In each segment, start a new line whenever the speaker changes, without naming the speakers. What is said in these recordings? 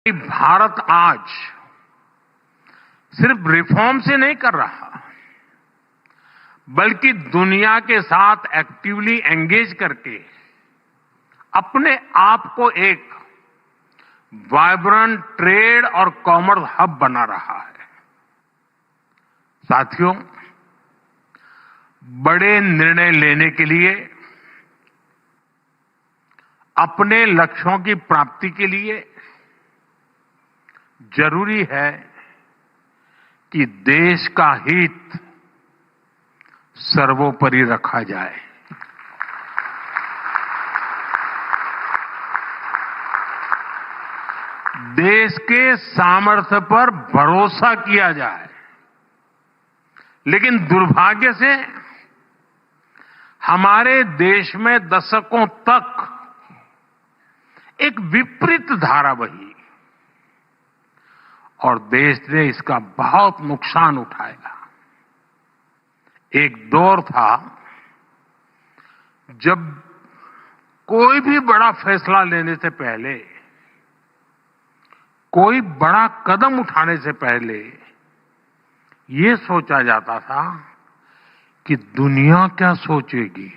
भारत आज सिर्फ रिफॉर्म से नहीं कर रहा, बल्कि दुनिया के साथ एक्टिवली एंगेज करके अपने आप को एक वाइब्रेंट ट्रेड और कॉमर्स हब बना रहा है। साथियों, बड़े निर्णय लेने के लिए, अपने लक्ष्यों की प्राप्ति के लिए जरूरी है कि देश का हित सर्वोपरि रखा जाए। देश के सामर्थ्य पर भरोसा किया जाए। लेकिन दुर्भाग्य से हमारे देश में दशकों तक एक विपरीत धारा बही और देश ने इसका बहुत नुकसान उठाया। एक दौर था जब कोई भी बड़ा फैसला लेने से पहले, कोई बड़ा कदम उठाने से पहले ये सोचा जाता था कि दुनिया क्या सोचेगी,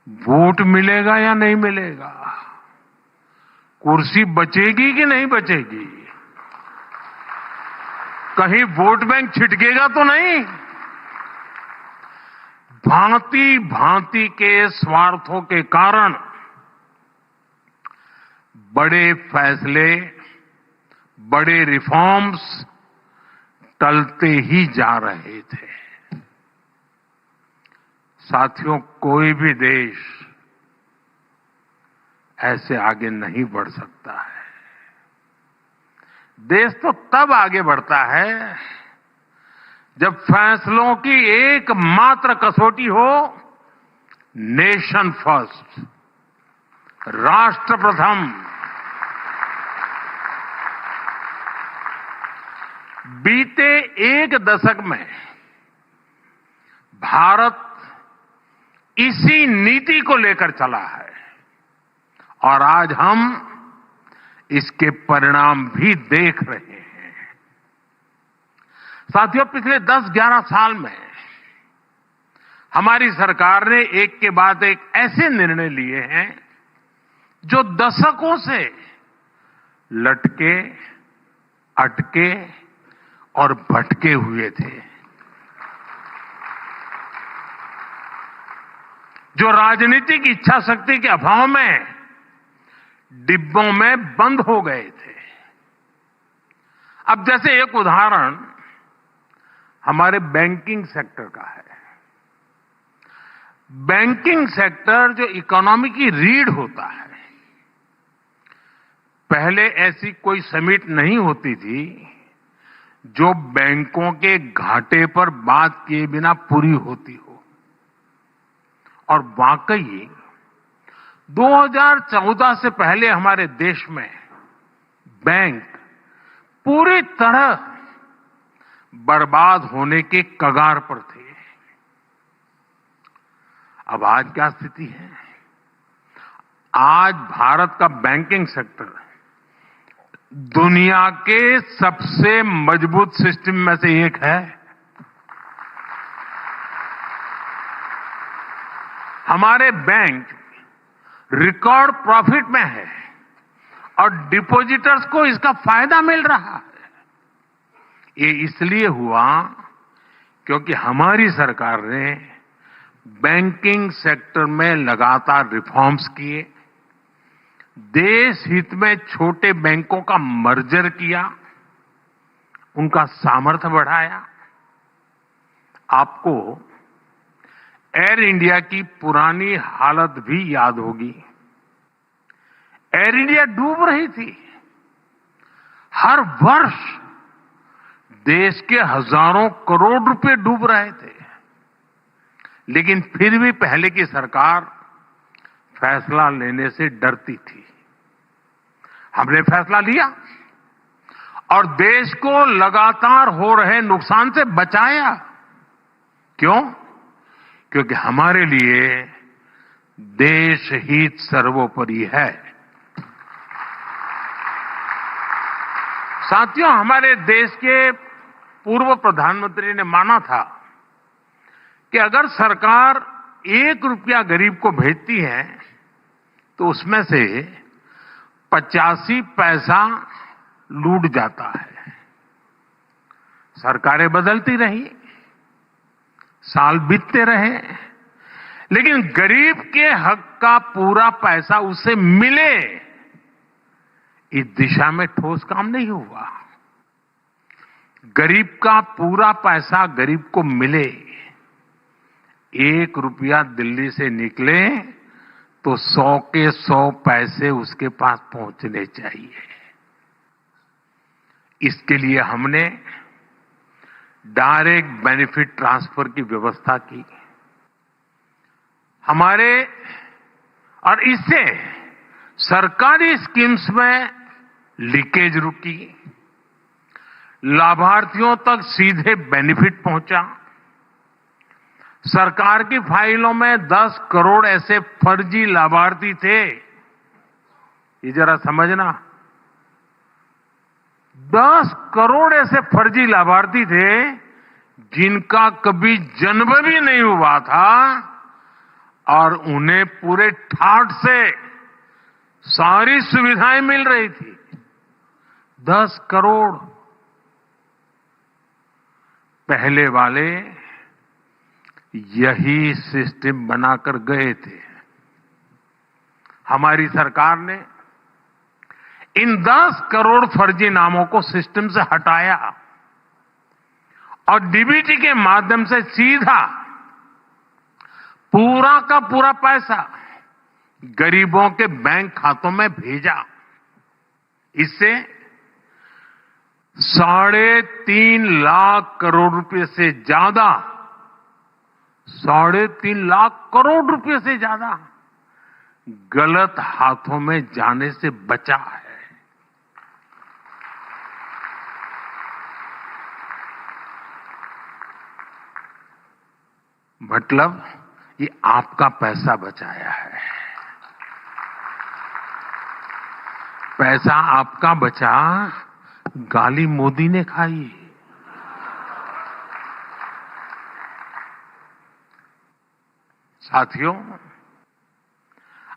वोट मिलेगा या नहीं मिलेगा, कुर्सी बचेगी कि नहीं बचेगी, कहीं वोट बैंक छिटकेगा तो नहीं। भांति भांति के स्वार्थों के कारण बड़े फैसले, बड़े रिफॉर्म्स टलते ही जा रहे थे। साथियों, कोई भी देश ऐसे आगे नहीं बढ़ सकता है। देश तो तब आगे बढ़ता है जब फैसलों की एकमात्र कसौटी हो नेशन फर्स्ट, राष्ट्र प्रथम। बीते एक दशक में भारत इसी नीति को लेकर चला है और आज हम इसके परिणाम भी देख रहे हैं। साथियों, पिछले 10-11 साल में हमारी सरकार ने एक के बाद एक ऐसे निर्णय लिए हैं जो दशकों से लटके, अटके और भटके हुए थे, जो राजनीतिक इच्छा शक्ति के अभाव में डिब्बों में बंद हो गए थे। अब जैसे एक उदाहरण हमारे बैंकिंग सेक्टर का है। बैंकिंग सेक्टर जो इकोनॉमी की रीढ़ होता है, पहले ऐसी कोई समिट नहीं होती थी जो बैंकों के घाटे पर बात किए बिना पूरी होती हो। और वाकई 2014 से पहले हमारे देश में बैंक पूरी तरह बर्बाद होने के कगार पर थे। अब आज क्या स्थिति है? आज भारत का बैंकिंग सेक्टर दुनिया के सबसे मजबूत सिस्टम में से एक है। हमारे बैंक रिकॉर्ड प्रॉफिट में है और डिपॉजिटर्स को इसका फायदा मिल रहा है। ये इसलिए हुआ क्योंकि हमारी सरकार ने बैंकिंग सेक्टर में लगातार रिफॉर्म्स किए, देश हित में छोटे बैंकों का मर्जर किया, उनका सामर्थ्य बढ़ाया। आपको एयर इंडिया की पुरानी हालत भी याद होगी। एयर इंडिया डूब रही थी। हर वर्ष देश के हजारों करोड़ रुपए डूब रहे थे, लेकिन फिर भी पहले की सरकार फैसला लेने से डरती थी। हमने फैसला लिया और देश को लगातार हो रहे नुकसान से बचाया। क्यों? क्योंकि हमारे लिए देश हित सर्वोपरि है। साथियों, हमारे देश के पूर्व प्रधानमंत्री ने माना था कि अगर सरकार 1 रुपया गरीब को भेजती है तो उसमें से 85 पैसा लूट जाता है। सरकारें बदलती रही, साल बीतते रहे, लेकिन गरीब के हक का पूरा पैसा उसे मिले, इस दिशा में ठोस काम नहीं हुआ। गरीब का पूरा पैसा गरीब को मिले, 1 रुपया दिल्ली से निकले तो 100 के 100 पैसे उसके पास पहुंचने चाहिए। इसके लिए हमने डायरेक्ट बेनिफिट ट्रांसफर की व्यवस्था की। और इससे सरकारी स्कीम्स में लीकेज रुकी, लाभार्थियों तक सीधे बेनिफिट पहुंचा। सरकार की फाइलों में 10 करोड़ ऐसे फर्जी लाभार्थी थे, ये जरा समझना, 10 करोड़ ऐसे फर्जी लाभार्थी थे जिनका कभी जन्म भी नहीं हुआ था और उन्हें पूरे ठाठ से सारी सुविधाएं मिल रही थी। 10 करोड़। पहले वाले यही सिस्टम बनाकर गए थे। हमारी सरकार ने इन 10 करोड़ फर्जी नामों को सिस्टम से हटाया और डीबीटी के माध्यम से सीधा पूरा का पूरा पैसा गरीबों के बैंक खातों में भेजा। इससे 3.5 लाख करोड़ रुपए से ज्यादा, 3.5 लाख करोड़ रुपए से ज्यादा गलत हाथों में जाने से बचा है। मतलब ये आपका पैसा बचाया है। पैसा आपका बचा, गाली मोदी ने खाई। साथियों,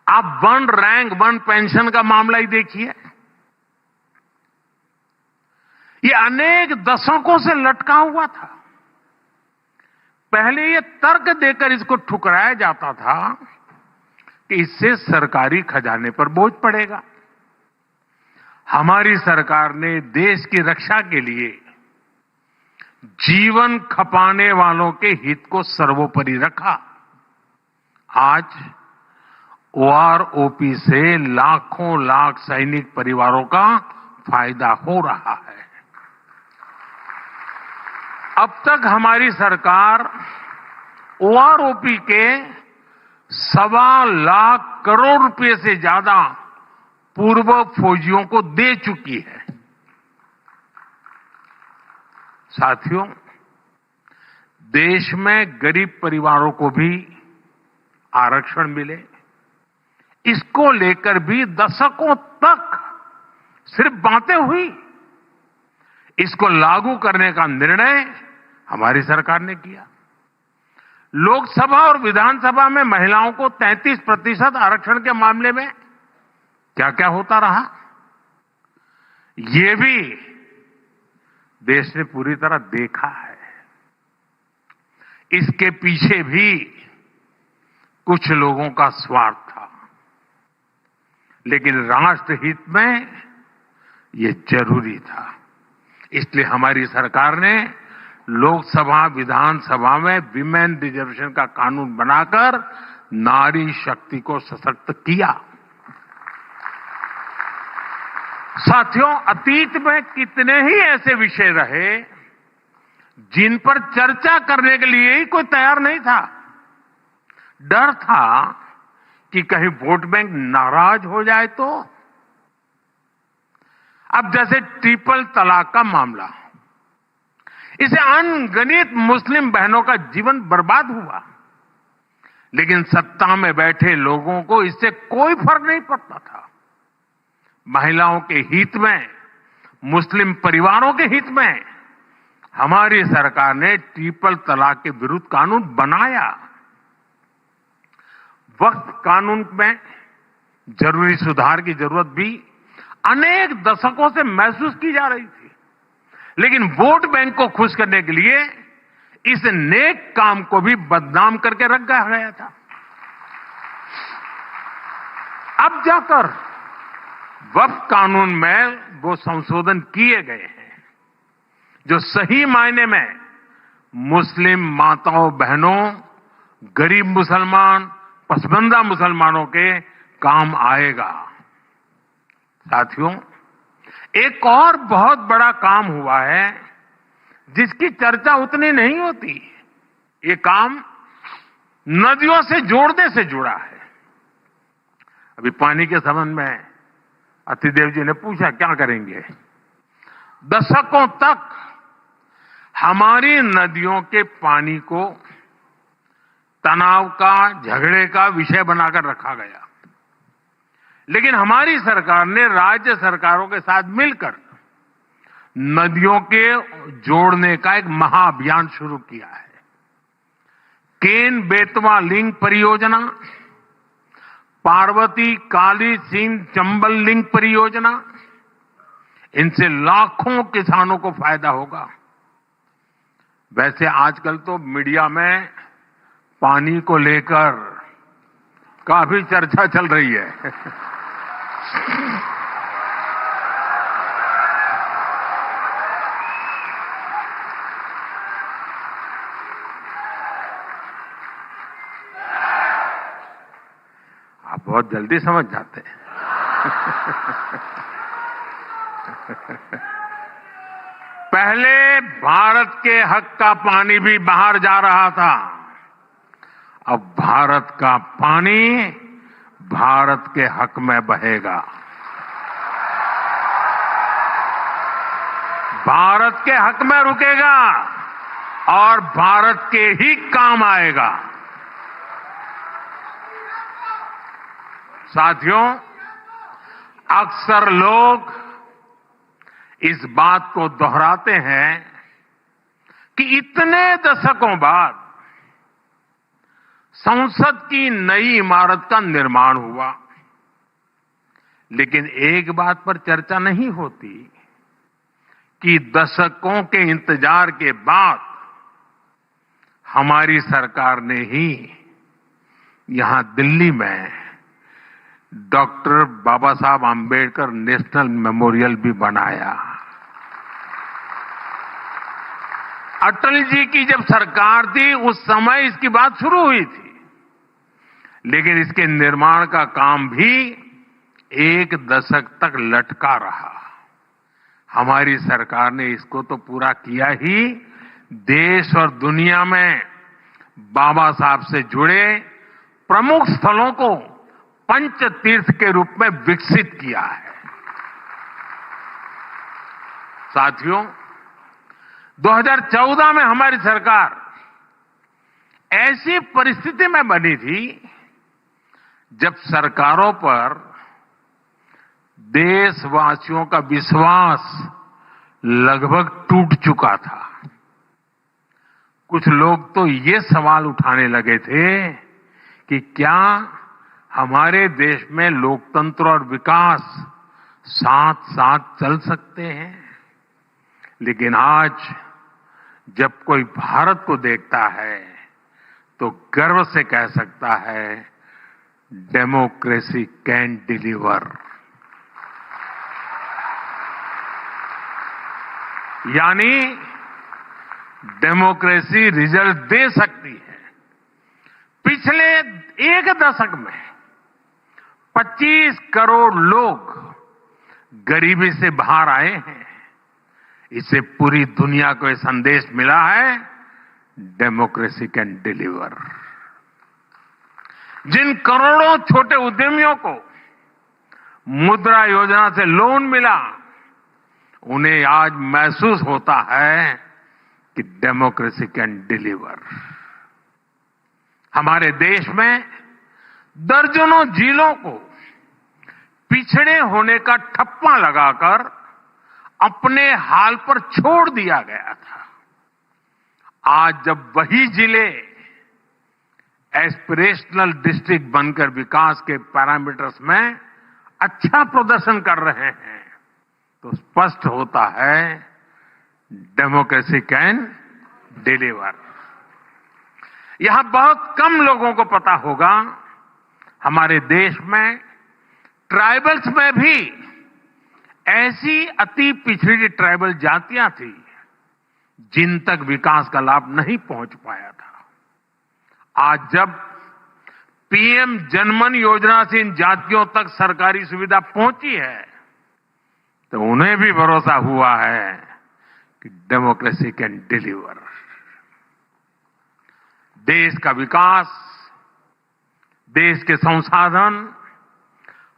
आप 1 रैंक 1 पेंशन का मामला ही देखिए। ये अनेक दशकों से लटका हुआ था। पहले ये तर्क देकर इसको ठुकराया जाता था कि इससे सरकारी खजाने पर बोझ पड़ेगा। हमारी सरकार ने देश की रक्षा के लिए जीवन खपाने वालों के हित को सर्वोपरि रखा। आज ओआरओपी से लाखों लाख सैनिक परिवारों का फायदा हो रहा है। अब तक हमारी सरकार ओआरओपी के 1.25 लाख करोड़ रुपए से ज्यादा पूर्व फौजियों को दे चुकी है। साथियों, देश में गरीब परिवारों को भी आरक्षण मिले, इसको लेकर भी दशकों तक सिर्फ बातें हुई। इसको लागू करने का निर्णय हमारी सरकार ने किया। लोकसभा और विधानसभा में महिलाओं को 33% आरक्षण के मामले में क्या क्या होता रहा, ये भी देश ने पूरी तरह देखा है। इसके पीछे भी कुछ लोगों का स्वार्थ था, लेकिन राष्ट्र हित में ये जरूरी था। इसलिए हमारी सरकार ने लोकसभा विधानसभा में विमेन रिजर्वेशन का कानून बनाकर नारी शक्ति को सशक्त किया। साथियों, अतीत में कितने ही ऐसे विषय रहे जिन पर चर्चा करने के लिए ही कोई तैयार नहीं था। डर था कि कहीं वोट बैंक नाराज हो जाए तो। अब जैसे ट्रिपल तलाक का मामला, इसे अनगिनत मुस्लिम बहनों का जीवन बर्बाद हुआ, लेकिन सत्ता में बैठे लोगों को इससे कोई फर्क नहीं पड़ता था। महिलाओं के हित में मुस्लिम परिवारों के हित में हमारी सरकार ने ट्रिपल तलाक के विरुद्ध कानून बनाया। वक्फ कानून में जरूरी सुधार की जरूरत भी अनेक दशकों से महसूस की जा रही थी, लेकिन वोट बैंक को खुश करने के लिए इस नेक काम को भी बदनाम करके रख गया था। अब जाकर वक्फ कानून में वो संशोधन किए गए हैं जो सही मायने में मुस्लिम माताओं बहनों, गरीब मुसलमान, पसमानदा मुसलमानों के काम आएगा। साथियों, एक और बहुत बड़ा काम हुआ है जिसकी चर्चा उतनी नहीं होती। ये काम नदियों से जोड़ने से जुड़ा है। अभी पानी के संबंध में अतिदेव जी ने पूछा क्या करेंगे। दशकों तक हमारी नदियों के पानी को तनाव का, झगड़े का विषय बनाकर रखा गया, लेकिन हमारी सरकार ने राज्य सरकारों के साथ मिलकर नदियों के जोड़ने का एक महाअभियान शुरू किया है। केन बेतवा लिंक परियोजना, पार्वती काली सिंध चंबल लिंक परियोजना, इनसे लाखों किसानों को फायदा होगा। वैसे आजकल तो मीडिया में पानी को लेकर काफी चर्चा चल रही है। आप बहुत जल्दी समझ जाते हैं। पहले भारत के हक का पानी भी बाहर जा रहा था, अब भारत का पानी भारत के हक में बहेगा, भारत के हक में रुकेगा और भारत के ही काम आएगा। साथियों, अक्सर लोग इस बात को दोहराते हैं कि इतने दशकों बाद संसद की नई इमारत का निर्माण हुआ, लेकिन एक बात पर चर्चा नहीं होती कि दशकों के इंतजार के बाद हमारी सरकार ने ही यहां दिल्ली में डॉक्टर बाबा साहब आम्बेडकर नेशनल मेमोरियल भी बनाया। अटल जी की जब सरकार थी उस समय इसकी बात शुरू हुई थी, लेकिन इसके निर्माण का काम भी एक दशक तक लटका रहा। हमारी सरकार ने इसको तो पूरा किया ही, देश और दुनिया में बाबा साहब से जुड़े प्रमुख स्थलों को पंच तीर्थ के रूप में विकसित किया है। साथियों, 2014 में हमारी सरकार ऐसी परिस्थिति में बनी थी जब सरकारों पर देशवासियों का विश्वास लगभग टूट चुका था। कुछ लोग तो ये सवाल उठाने लगे थे कि क्या हमारे देश में लोकतंत्र और विकास साथ साथ चल सकते हैं। लेकिन आज जब कोई भारत को देखता है तो गर्व से कह सकता है, डेमोक्रेसी कैन डिलीवर। यानी डेमोक्रेसी रिजल्ट दे सकती है। पिछले एक दशक में 25 करोड़ लोग गरीबी से बाहर आए हैं। इससे पूरी दुनिया को यह संदेश मिला है, डेमोक्रेसी कैन डिलीवर। जिन करोड़ों छोटे उद्यमियों को मुद्रा योजना से लोन मिला, उन्हें आज महसूस होता है कि डेमोक्रेसी कैन डिलीवर। हमारे देश में दर्जनों जिलों को पिछड़े होने का ठप्पा लगाकर अपने हाल पर छोड़ दिया गया था। आज जब वही जिले एस्पिरेशनल डिस्ट्रिक्ट बनकर विकास के पैरामीटर्स में अच्छा प्रदर्शन कर रहे हैं, तो स्पष्ट होता है डेमोक्रेसी कैन डिलीवर। यहां बहुत कम लोगों को पता होगा, हमारे देश में ट्राइबल्स में भी ऐसी अति पिछड़ी ट्राइबल जातियां थी जिन तक विकास का लाभ नहीं पहुंच पाया था। आज जब पीएम जनमन योजना से इन जातियों तक सरकारी सुविधा पहुंची है, तो उन्हें भी भरोसा हुआ है कि डेमोक्रेसी कैन डिलीवर। देश का विकास, देश के संसाधन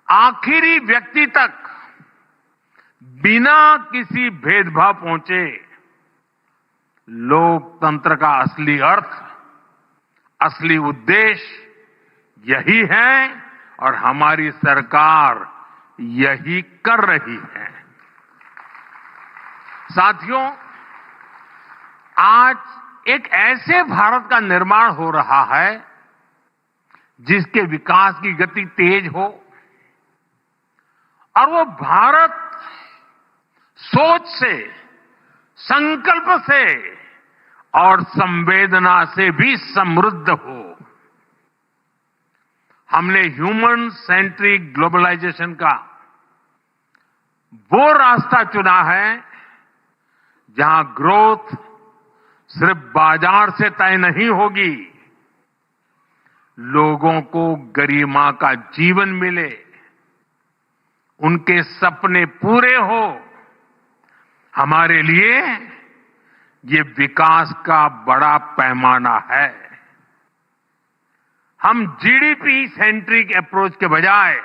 आखिरी व्यक्ति तक बिना किसी भेदभाव पहुंचे, लोकतंत्र का असली अर्थ, असली उद्देश्य यही है और हमारी सरकार यही कर रही है। साथियों, आज एक ऐसे भारत का निर्माण हो रहा है जिसके विकास की गति तेज हो, और वो भारत सोच से, संकल्प से और संवेदना से भी समृद्ध हो। हमने ह्यूमन सेंट्रिक ग्लोबलाइजेशन का वो रास्ता चुना है जहां ग्रोथ सिर्फ बाजार से तय नहीं होगी, लोगों को गरिमा का जीवन मिले, उनके सपने पूरे हो। हमारे लिए ये विकास का बड़ा पैमाना है। हम जीडीपी सेंट्रिक अप्रोच के बजाय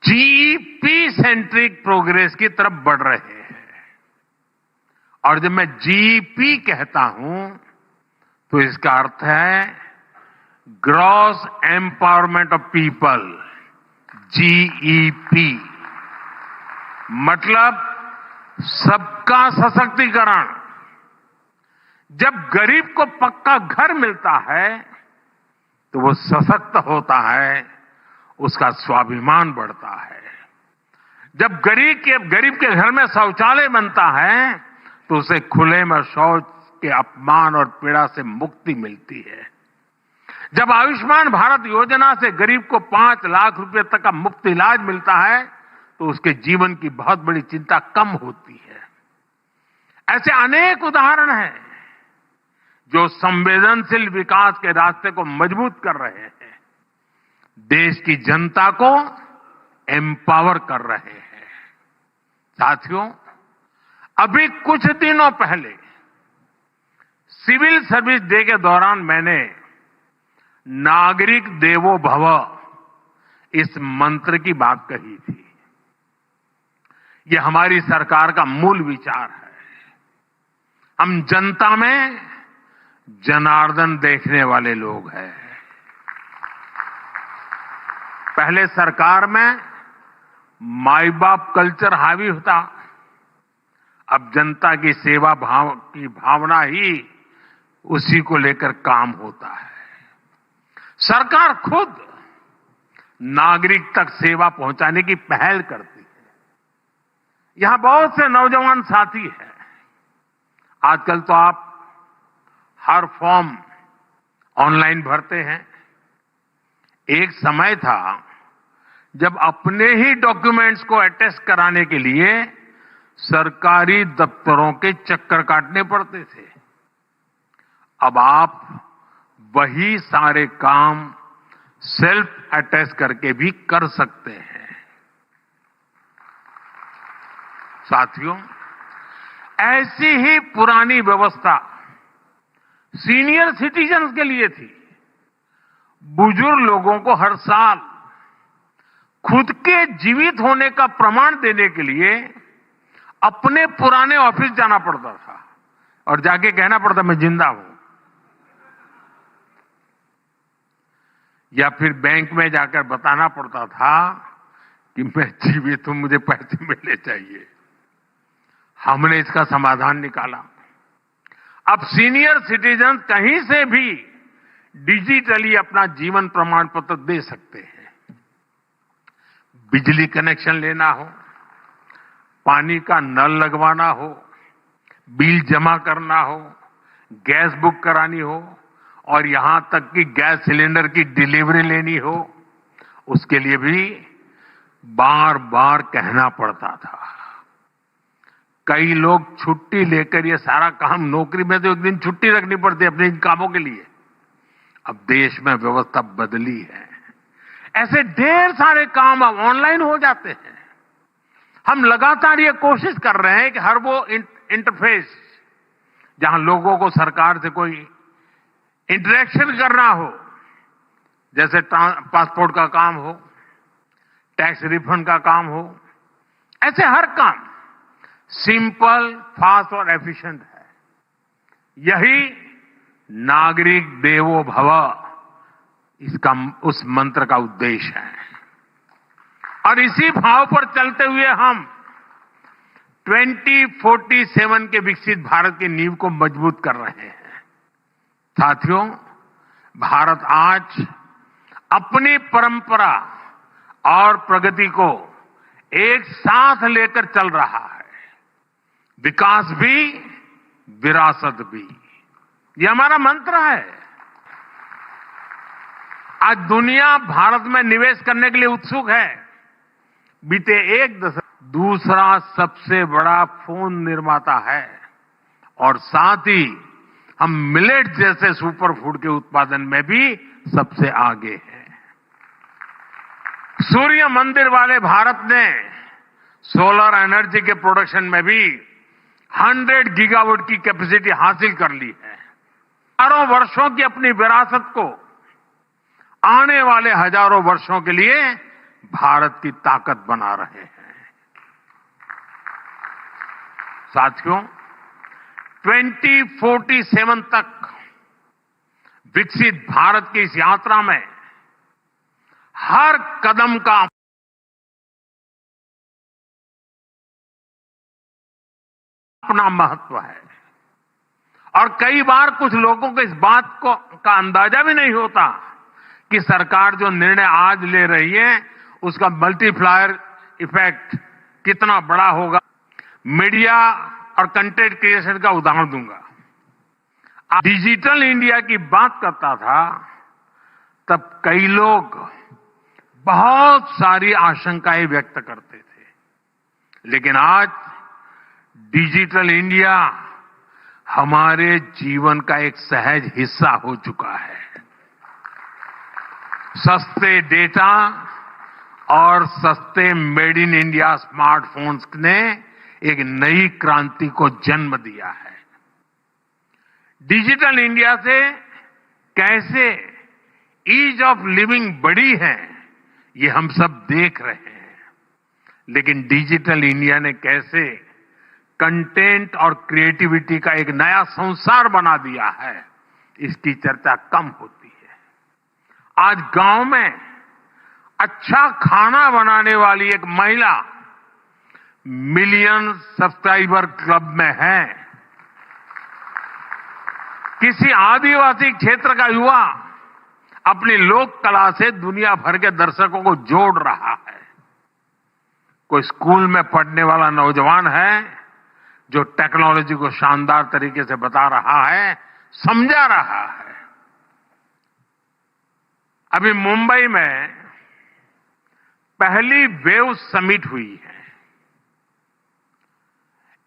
जीईपी सेंट्रिक प्रोग्रेस की तरफ बढ़ रहे हैं। और जब मैं जीईपी कहता हूं तो इसका अर्थ है gross empowerment of people, GEP मतलब सबका सशक्तिकरण। जब गरीब को पक्का घर मिलता है तो वो सशक्त होता है, उसका स्वाभिमान बढ़ता है। जब गरीब के घर में शौचालय बनता है तो उसे खुले में शौच के अपमान और पीड़ा से मुक्ति मिलती है। जब आयुष्मान भारत योजना से गरीब को 5 लाख रुपए तक का मुफ्त इलाज मिलता है तो उसके जीवन की बहुत बड़ी चिंता कम होती है। ऐसे अनेक उदाहरण हैं जो संवेदनशील विकास के रास्ते को मजबूत कर रहे हैं, देश की जनता को एम्पावर कर रहे हैं। साथियों, अभी कुछ दिनों पहले सिविल सर्विस डे के दौरान मैंने नागरिक देवो भव इस मंत्र की बात कही थी। ये हमारी सरकार का मूल विचार है। हम जनता में जनार्दन देखने वाले लोग हैं। पहले सरकार में माई बाप कल्चर हावी होता, अब जनता की सेवा की भावना ही उसी को लेकर काम होता है। सरकार खुद नागरिक तक सेवा पहुंचाने की पहल करती है। यहां बहुत से नौजवान साथी हैं। आजकल तो आप हर फॉर्म ऑनलाइन भरते हैं। एक समय था जब अपने ही डॉक्यूमेंट्स को अटेस्ट कराने के लिए सरकारी दफ्तरों के चक्कर काटने पड़ते थे। अब आप वही सारे काम सेल्फ अटेस्ट करके भी कर सकते हैं। साथियों, ऐसी ही पुरानी व्यवस्था सीनियर सिटीजन्स के लिए थी। बुजुर्ग लोगों को हर साल खुद के जीवित होने का प्रमाण देने के लिए अपने पुराने ऑफिस जाना पड़ता था और जाके कहना पड़ता मैं जिंदा हूं, या फिर बैंक में जाकर बताना पड़ता था कि मैं जीवित हूं, मुझे पैसे मिलने चाहिए। हमने इसका समाधान निकाला। अब सीनियर सिटीजन कहीं से भी डिजिटली अपना जीवन प्रमाण पत्र दे सकते हैं। बिजली कनेक्शन लेना हो, पानी का नल लगवाना हो, बिल जमा करना हो, गैस बुक करानी हो और यहां तक कि गैस सिलेंडर की डिलीवरी लेनी हो, उसके लिए भी बार बार कहना पड़ता था। कई लोग छुट्टी लेकर ये सारा काम, नौकरी में तो एक दिन छुट्टी रखनी पड़ती है अपने इन कामों के लिए। अब देश में व्यवस्था बदली है, ऐसे ढेर सारे काम अब ऑनलाइन हो जाते हैं। हम लगातार ये कोशिश कर रहे हैं कि हर वो इंटरफेस जहां लोगों को सरकार से कोई इंटरेक्शन करना हो, जैसे पासपोर्ट का काम हो, टैक्स रिफंड का काम हो, ऐसे हर काम सिंपल, फास्ट और एफिशिएंट है। यही नागरिक देवो भव, इसका उस मंत्र का उद्देश्य है। और इसी भाव पर चलते हुए हम 2047 के विकसित भारत की नींव को मजबूत कर रहे हैं। साथियों, भारत आज अपनी परंपरा और प्रगति को एक साथ लेकर चल रहा है। विकास भी, विरासत भी, ये हमारा मंत्र है। आज दुनिया भारत में निवेश करने के लिए उत्सुक है। बीते एक दशक दूसरा सबसे बड़ा फोन निर्माता है और साथ ही हम मिलेट जैसे सुपर फूड के उत्पादन में भी सबसे आगे हैं। सूर्य मंदिर वाले भारत ने सोलर एनर्जी के प्रोडक्शन में भी 100 गीगावाट की कैपेसिटी हासिल कर ली है। हजारों वर्षों की अपनी विरासत को आने वाले हजारों वर्षों के लिए भारत की ताकत बना रहे हैं। साथियों, 2047 तक विकसित भारत की इस यात्रा में हर कदम का अपना महत्व है और कई बार कुछ लोगों को इस बात का अंदाजा भी नहीं होता कि सरकार जो निर्णय आज ले रही है उसका मल्टीप्लायर इफेक्ट कितना बड़ा होगा। मीडिया और कंटेंट क्रिएशन का उदाहरण दूंगा। डिजिटल इंडिया की बात करता था तब कई लोग बहुत सारी आशंकाएं व्यक्त करते थे, लेकिन आज डिजिटल इंडिया हमारे जीवन का एक सहज हिस्सा हो चुका है। सस्ते डेटा और सस्ते मेड इन इंडिया स्मार्टफोन्स ने एक नई क्रांति को जन्म दिया है। डिजिटल इंडिया से कैसे ईज ऑफ लिविंग बढ़ी है ये हम सब देख रहे हैं, लेकिन डिजिटल इंडिया ने कैसे कंटेंट और क्रिएटिविटी का एक नया संसार बना दिया है, इसकी चर्चा कम होती है। आज गांव में अच्छा खाना बनाने वाली एक महिला मिलियन सब्सक्राइबर क्लब में है। किसी आदिवासी क्षेत्र का युवा अपनी लोक कला से दुनिया भर के दर्शकों को जोड़ रहा है। कोई स्कूल में पढ़ने वाला नौजवान है जो टेक्नोलॉजी को शानदार तरीके से बता रहा है, समझा रहा है। अभी मुंबई में पहली वेव समिट हुई है।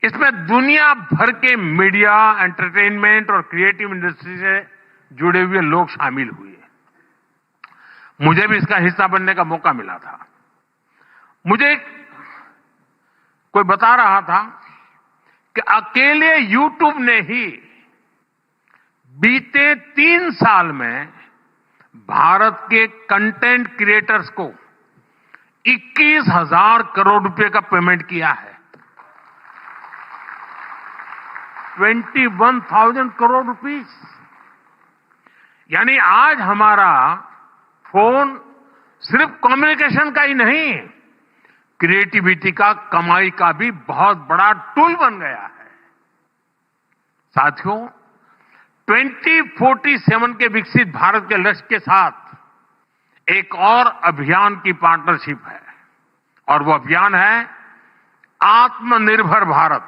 इसमें दुनिया भर के मीडिया, एंटरटेनमेंट और क्रिएटिव इंडस्ट्री से जुड़े हुए लोग शामिल हुए। मुझे भी इसका हिस्सा बनने का मौका मिला था। मुझे कोई बता रहा था कि अकेले YouTube ने ही बीते 3 साल में भारत के कंटेंट क्रिएटर्स को 21,000 करोड़ रुपए का पेमेंट किया है। 21,000 करोड़ रुपीस। यानी आज हमारा फोन सिर्फ कम्युनिकेशन का ही नहीं, क्रिएटिविटी का, कमाई का भी बहुत बड़ा टूल बन गया है। साथियों, 2047 के विकसित भारत के लक्ष्य के साथ एक और अभियान की पार्टनरशिप है और वो अभियान है आत्मनिर्भर भारत।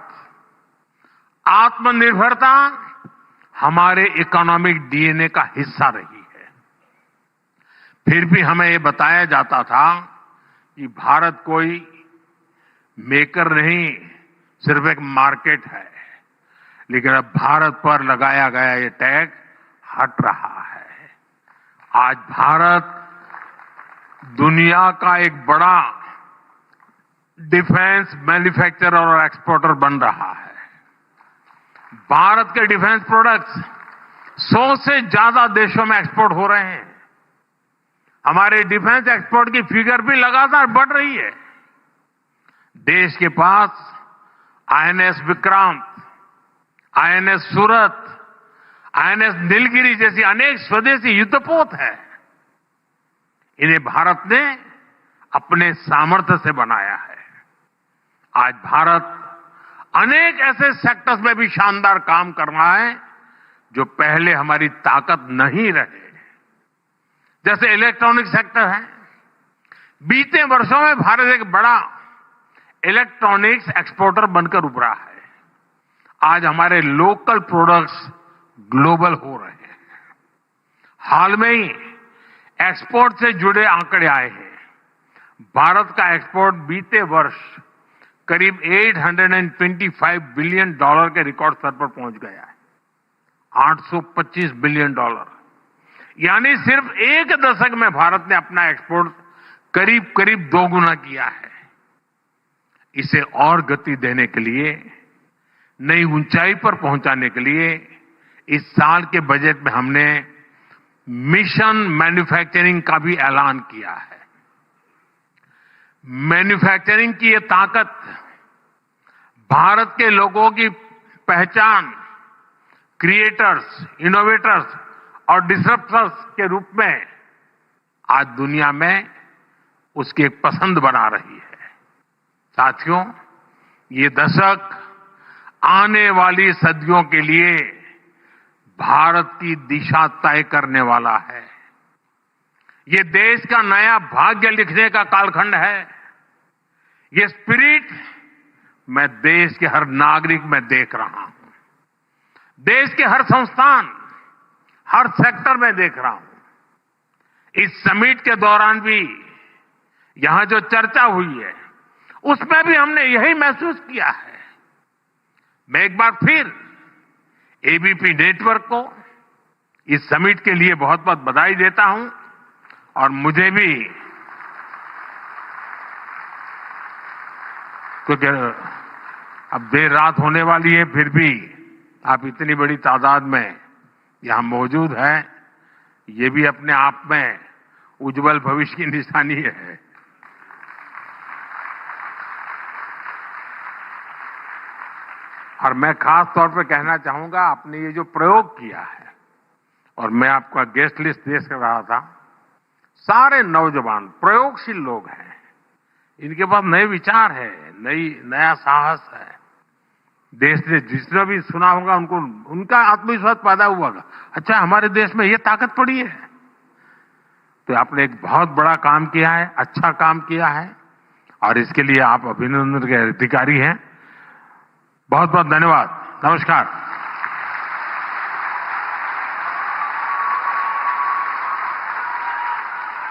आत्मनिर्भरता हमारे इकोनॉमिक डीएनए का हिस्सा रही है। फिर भी हमें ये बताया जाता था कि भारत कोई मेकर नहीं, सिर्फ एक मार्केट है। लेकिन अब भारत पर लगाया गया ये टैग हट रहा है। आज भारत दुनिया का एक बड़ा डिफेंस मैन्युफैक्चरर और एक्सपोर्टर बन रहा है। भारत के डिफेंस प्रोडक्ट्स 100 से ज्यादा देशों में एक्सपोर्ट हो रहे हैं। हमारे डिफेंस एक्सपोर्ट की फिगर भी लगातार बढ़ रही है। देश के पास आईएनएस विक्रांत, आईएनएस सूरत, आईएनएस नीलगिरी जैसी अनेक स्वदेशी युद्धपोत है। इन्हें भारत ने अपने सामर्थ्य से बनाया है। आज भारत अनेक ऐसे सेक्टर्स में भी शानदार काम कर रहा है जो पहले हमारी ताकत नहीं रहे। जैसे इलेक्ट्रॉनिक सेक्टर है। बीते वर्षों में भारत एक बड़ा इलेक्ट्रॉनिक्स एक्सपोर्टर बनकर उभरा है। आज हमारे लोकल प्रोडक्ट्स ग्लोबल हो रहे हैं। हाल में ही एक्सपोर्ट से जुड़े आंकड़े आए हैं। भारत का एक्सपोर्ट बीते वर्ष करीब $825 बिलियन के रिकॉर्ड स्तर पर पहुंच गया है। $825 बिलियन। यानी सिर्फ एक दशक में भारत ने अपना एक्सपोर्ट करीब करीब 2 गुना किया है। इसे और गति देने के लिए, नई ऊंचाई पर पहुंचाने के लिए इस साल के बजट में हमने मिशन मैन्युफैक्चरिंग का भी ऐलान किया है। मैन्युफैक्चरिंग की ये ताकत भारत के लोगों की पहचान, क्रिएटर्स, इनोवेटर्स और डिसरप्टर्स के रूप में आज दुनिया में उसकी एक पसंद बना रही है। साथियों, ये दशक आने वाली सदियों के लिए भारत की दिशा तय करने वाला है। ये देश का नया भाग्य लिखने का कालखंड है। ये स्पिरिट मैं देश के हर नागरिक में देख रहा हूं। देश के हर संस्थान, हर सेक्टर में देख रहा हूं। इस समिट के दौरान भी यहां जो चर्चा हुई है उसमें भी हमने यही महसूस किया है। मैं एक बार फिर एबीपी नेटवर्क को इस समिट के लिए बहुत बहुत बधाई देता हूं और मुझे भी, क्योंकि अब देर रात होने वाली है, फिर भी आप इतनी बड़ी तादाद में यहां मौजूद हैं, ये भी अपने आप में उज्जवल भविष्य की निशानी है। और मैं खास तौर पर कहना चाहूंगा, आपने ये जो प्रयोग किया है, और मैं आपका गेस्ट लिस्ट देख रहा था, सारे नौजवान प्रयोगशील लोग हैं। इनके पास नए विचार है, नया साहस है। देश ने जिसने भी सुना होगा उनको, उनका आत्मविश्वास पैदा हुआ होगा, अच्छा हमारे देश में ये ताकत पड़ी है। तो आपने एक बहुत बड़ा काम किया है, अच्छा काम किया है और इसके लिए आप अभिनंदन के अधिकारी हैं। बहुत बहुत धन्यवाद। नमस्कार।